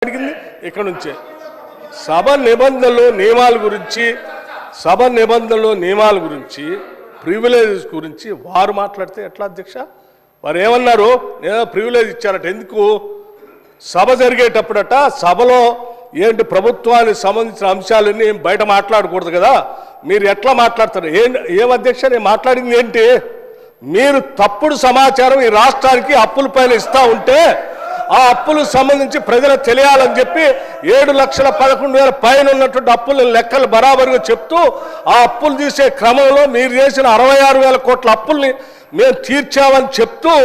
అడిగింది ఇక్కడ నుంచే సభ నిబంధనలు గురించి ప్రివిలేజెస్ గురించి వారు మాట్లాడితే ఎట్లా అధ్యక్ష? వారు ఏమన్నారు? నేను ప్రివిలేజ్ ఇచ్చారట. ఎందుకు? సభ జరిగేటప్పుడట సభలో ఏంటి ప్రభుత్వానికి సంబంధించిన అంశాలన్నీ బయట మాట్లాడకూడదు కదా, మీరు ఎట్లా మాట్లాడతారు? ఏం అధ్యక్ష నేను మాట్లాడింది ఏంటి? మీరు తప్పుడు సమాచారం ఈ రాష్ట్రానికి అప్పుల పైన ఇస్తా ఉంటే ఆ అప్పులకు సంబంధించి ప్రజలకు తెలియాలని చెప్పి 7,11,000 పైన ఉన్నటువంటి అప్పుల లెక్కలు బరాబరుగా చెప్తూ ఆ అప్పులు తీసే క్రమంలో మీరు చేసిన 66,000 కోట్ల అప్పుల్ని మేము తీర్చామని చెప్తూ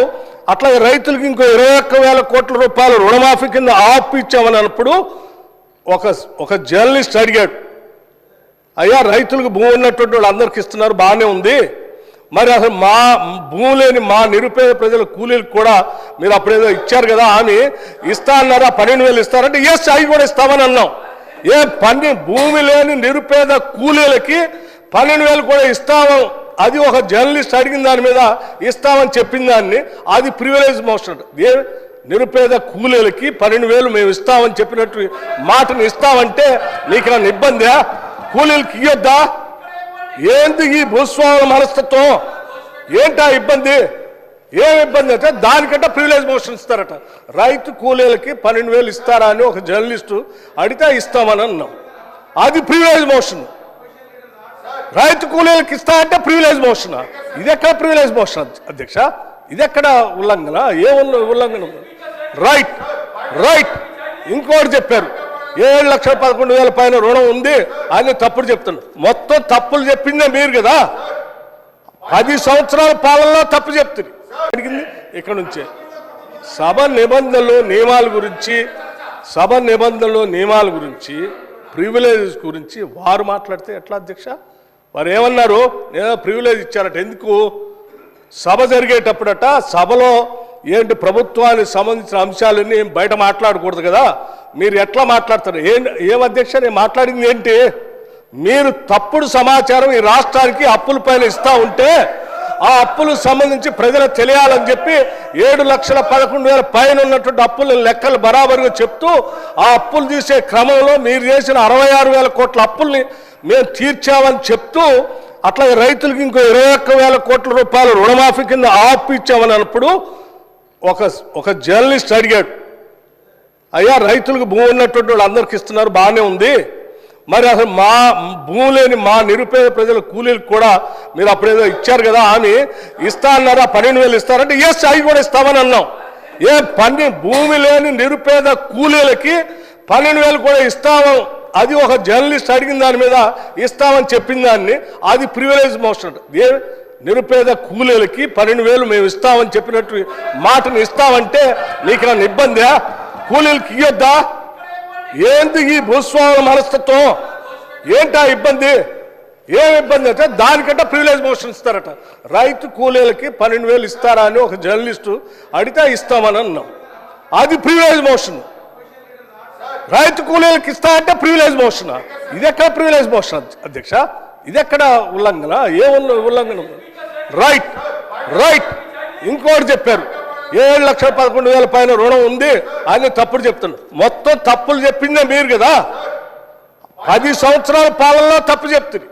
అట్లాగే రైతులకు ఇంకో 21,000 కోట్ల రూపాయలు రుణమాఫీ కింద ఆపు ఇచ్చామని అన్నప్పుడు ఒక జర్నలిస్ట్ అడిగాడు, అయ్యా రైతులకు భూమి ఉన్నటువంటి వాళ్ళు అందరికి ఇస్తున్నారు, బాగానే ఉంది, మరి అసలు మా భూమి లేని మా నిరుపేద ప్రజల కూలీలకు కూడా మీరు అప్పుడేదో ఇచ్చారు కదా అని ఇస్తా అన్నారా? 12,000 ఇస్తారంటే ఎస్ అవి కూడా ఇస్తామని అన్నాం. భూమి లేని నిరుపేద కూలీలకి 12,000 కూడా ఇస్తాము, అది ఒక జర్నలిస్ట్ అడిగిన దాని మీద ఇస్తామని చెప్పిన దాన్ని అది ప్రివిలేజ్ మోషన్. నిరుపేద కూలీలకి 12,000 మేము ఇస్తామని చెప్పినట్టు మాటను ఇస్తామంటే నీకేమైనా ఇబ్బందా? కూలీలకి ఇయ్యొద్దా? ఏంటి ఈ భూస్వాముల మనస్తత్వం? ఏంటా ఇబ్బంది? ఏం ఇబ్బంది అంటే దానికంటే ప్రివిలేజ్ మోషన్ ఇస్తారట. రైతు కూలీలకి 12,000 ఇస్తారా అని ఒక జర్నలిస్టు అడిగితే ఇస్తామని అన్నాం, అది ప్రివిలేజ్ మోషన్. రైతు కూలీలకు ఇస్తా అంటే ప్రివిలేజ్ మోషన్. ఇది ఎక్కడ ప్రివిలేజ్ మోషన్ అధ్యక్ష? ఇది ఎక్కడ ఉల్లంఘన? ఏ ఉల్లంఘన? రైట్. ఇంకోటి చెప్పారు, 7,11,000 పైన రుణం ఉంది అని తప్పుడు చెప్తున్నారు. మొత్తం తప్పులు చెప్పిందే మీరు కదా. 10 సంవత్సరాల పాలనలో తప్పు చెప్తుంది. అడిగింది ఇక్కడ నుంచే సభ నిబంధనలు గురించి ప్రివిలేజెస్ గురించి వారు మాట్లాడితే ఎట్లా అధ్యక్ష? వారు ఏమన్నారు? నేను ప్రివిలేజ్ ఇచ్చారట. ఎందుకు? సభ జరిగేటప్పుడట సభలో ఏంటి ప్రభుత్వానికి సంబంధించిన అంశాలన్నీ బయట మాట్లాడకూడదు కదా, మీరు ఎట్లా మాట్లాడతారు? ఏం అధ్యక్ష నేను మాట్లాడింది ఏంటి? మీరు తప్పుడు సమాచారం ఈ రాష్ట్రానికి అప్పుల పైన ఇస్తా ఉంటే ఆ అప్పులకు సంబంధించి ప్రజలకు తెలియాలని చెప్పి 7,11,000 పైన ఉన్నటువంటి అప్పుల లెక్కలు బరాబరుగా చెప్తూ ఆ అప్పులు తీసే క్రమంలో మీరు చేసిన 66,000 కోట్ల అప్పుల్ని మేము తీర్చామని చెప్తూ అట్లాగే రైతులకు ఇంకో 21,000 కోట్ల రూపాయలు రుణమాఫీ కింద ఆపు ఇచ్చామని అన్నప్పుడు ఒక జర్నలిస్ట్ అడిగాడు, అయ్యా రైతులకు భూమి ఉన్నటువంటి వాళ్ళు అందరికి ఇస్తున్నారు, బాగానే ఉంది, మరి అసలు మా భూమి లేని మా నిరుపేద ప్రజల కూలీలకు కూడా మీరు అప్పుడేదో ఇచ్చారు కదా అని ఇస్తా అన్నారా? 12,000 ఇస్తారంటే ఎస్ అవి కూడా ఇస్తామని అన్నాం. భూమి లేని నిరుపేద కూలీలకి 12,000 కూడా ఇస్తాము, అది ఒక జర్నలిస్ట్ అడిగిన దాని మీద ఇస్తామని చెప్పిన దాన్ని అది ప్రివిలేజ్ మోషన్. నిరుపేద కూలీలకి 12,000 మేము ఇస్తామని చెప్పినట్టు మాటను ఇస్తామంటే నీకేమైనా ఇబ్బందా? కూలీలకి ఇయ్యొద్దా? ఏంటి ఈ భూస్వాముల మనస్తత్వం? ఏంటా ఇబ్బంది? ఏం ఇబ్బంది అంటే దానికంటే ప్రివిలేజ్ మోషన్ ఇస్తారట. రైతు కూలీలకి 12,000 ఇస్తారా అని ఒక జర్నలిస్టు అడిగితే ఇస్తామని అన్నాం, అది ప్రివిలేజ్ మోషన్. రైతు కూలీలకు ఇస్తా అంటే ప్రివిలేజ్ మోషన్. ఇది ఎక్కడ ప్రివిలేజ్ మోషన్ అధ్యక్ష? ఇది ఎక్కడ ఉల్లంఘన? ఏ ఉల్లంఘన? రైట్. ఇంకోటి చెప్పారు, 7,11,000 పైన రుణం ఉంది అని తప్పుడు చెప్తున్నారు. మొత్తం తప్పులు చెప్పిందే మీరు కదా. 10 సంవత్సరాల పాలనలో తప్పు చెప్తుంది.